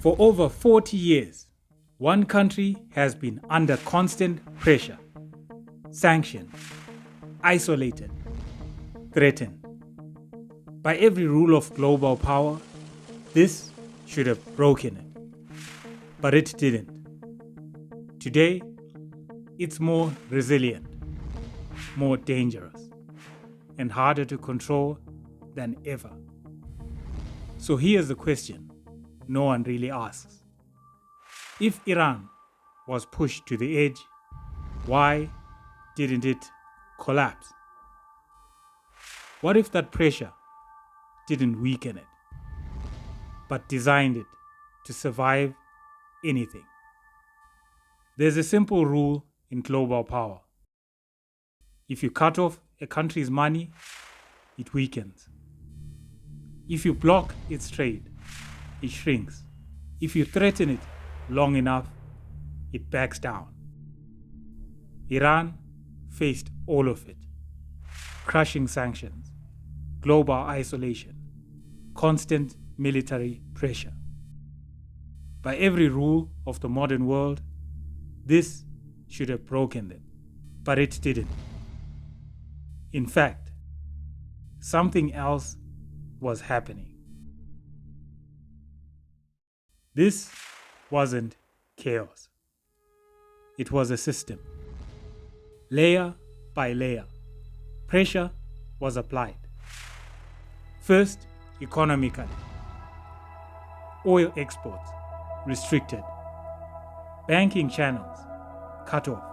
For over 40 years, one country has been under constant pressure, sanctioned, isolated, threatened. By every rule of global power, this should have broken it. But it didn't. Today, it's more resilient, more dangerous, and harder to control than ever. So here's the question no one really asks. If Iran was pushed to the edge, why didn't it collapse? What if that pressure didn't weaken it, but designed it to survive anything? There's a simple rule in global power. If you cut off a country's money, it weakens. If you block its trade, it shrinks. If you threaten it long enough, it backs down. Iran faced all of it. Crushing sanctions, global isolation, constant military pressure. By every rule of the modern world, this should have broken them, but it didn't. In fact, something else was happening. This wasn't chaos. It was a system. Layer by layer, pressure was applied. First, economically. Oil exports restricted. Banking channels cut off.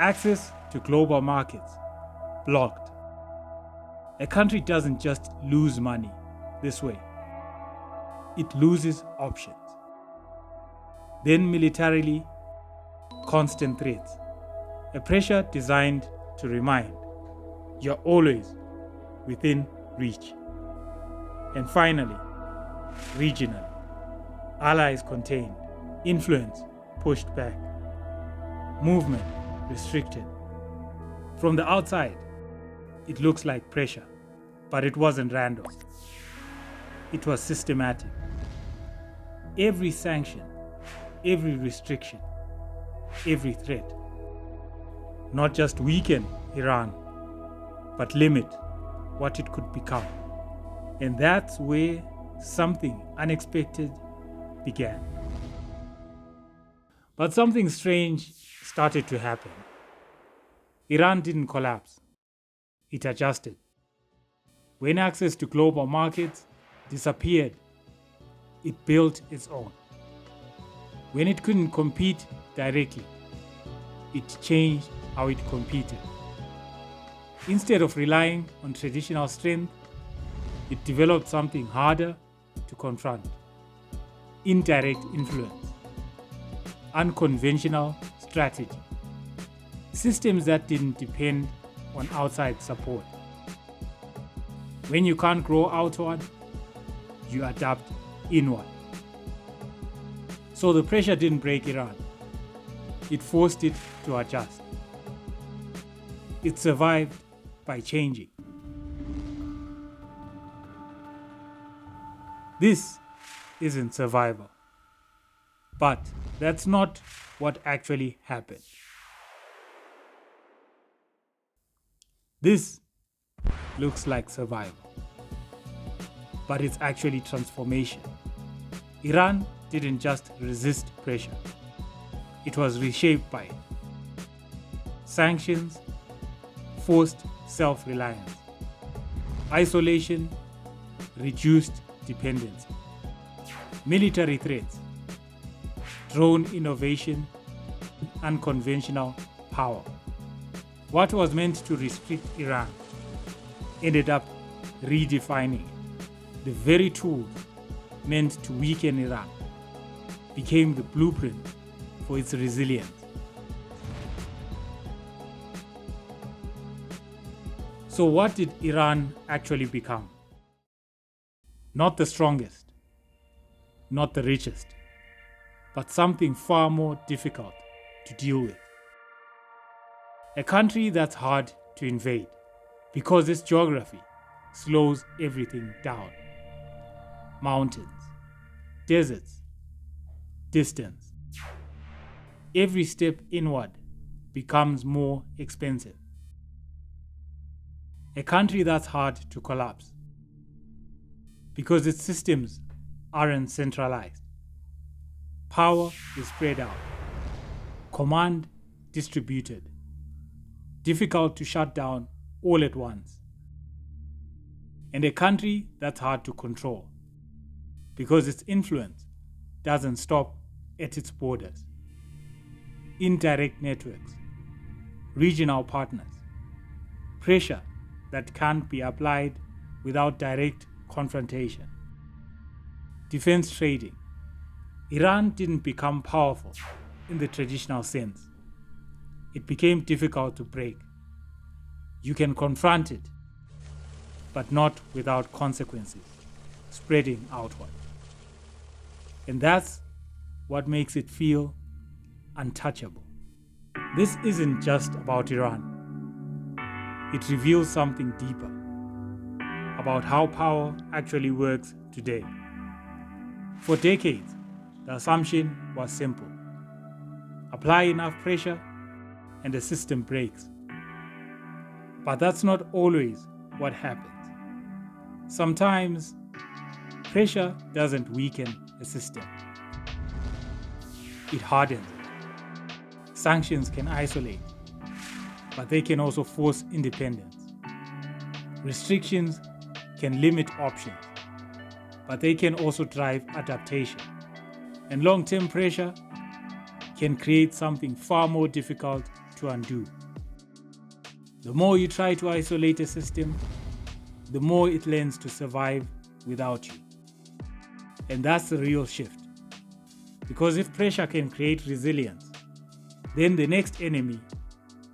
Access to global markets blocked. A country doesn't just lose money this way. It loses options. Then militarily, constant threats. A pressure designed to remind you're always within reach. And finally, regionally, allies contained, influence pushed back, movement restricted. From the outside, it looks like pressure, but it wasn't random. It was systematic. Every sanction, every restriction, every threat, not just weaken Iran, but limit what it could become. And that's where something unexpected began. But something strange started to happen. Iran didn't collapse. It adjusted. When access to global markets disappeared, it built its own. When it couldn't compete directly, it changed how it competed. Instead of relying on traditional strength, it developed something harder to confront: indirect influence, unconventional strategy, systems that didn't depend on outside support. When you can't grow outward, you adapt inward. So the pressure didn't break Iran. It forced it to adjust. It survived by changing. This isn't survival. But that's not what actually happened. This looks like survival, but it's actually transformation. Iran didn't just resist pressure, it was reshaped by it. Sanctions forced self-reliance. Isolation reduced dependency. Military threats, drone innovation, unconventional power. What was meant to restrict Iran ended up redefining it. The very tools meant to weaken Iran became the blueprint for its resilience. So what did Iran actually become? Not the strongest, not the richest, but something far more difficult to deal with. A country that's hard to invade because its geography slows everything down. Mountains, deserts, distance. Every step inward becomes more expensive. A country that's hard to collapse because its systems aren't centralized. Power is spread out, command distributed, difficult to shut down all at once. And a country that's hard to control because its influence doesn't stop at its borders. Indirect networks, regional partners, pressure that can't be applied without direct confrontation. Defense trading. Iran didn't become powerful in the traditional sense. It became difficult to break. You can confront it, but not without consequences spreading outward. And that's what makes it feel untouchable. This isn't just about Iran. It reveals something deeper about how power actually works today. For decades, the assumption was simple. Apply enough pressure and the system breaks. But that's not always what happens. Sometimes, pressure doesn't weaken a system. It hardens it. Sanctions can isolate, but they can also force independence. Restrictions can limit options, but they can also drive adaptation. And long-term pressure can create something far more difficult to undo. The more you try to isolate a system, the more it learns to survive without you. And that's the real shift. Because if pressure can create resilience, then the next enemy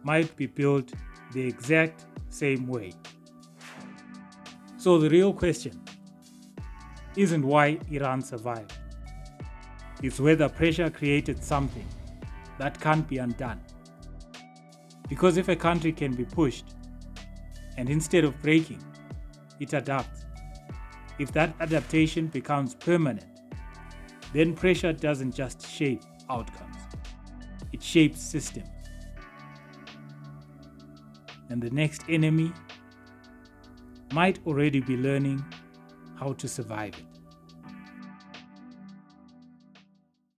might be built the exact same way. So the real question isn't why Iran survived. It's whether pressure created something that can't be undone. Because if a country can be pushed, and instead of breaking, it adapts, if that adaptation becomes permanent, then pressure doesn't just shape outcomes, it shapes systems. And the next enemy might already be learning how to survive it.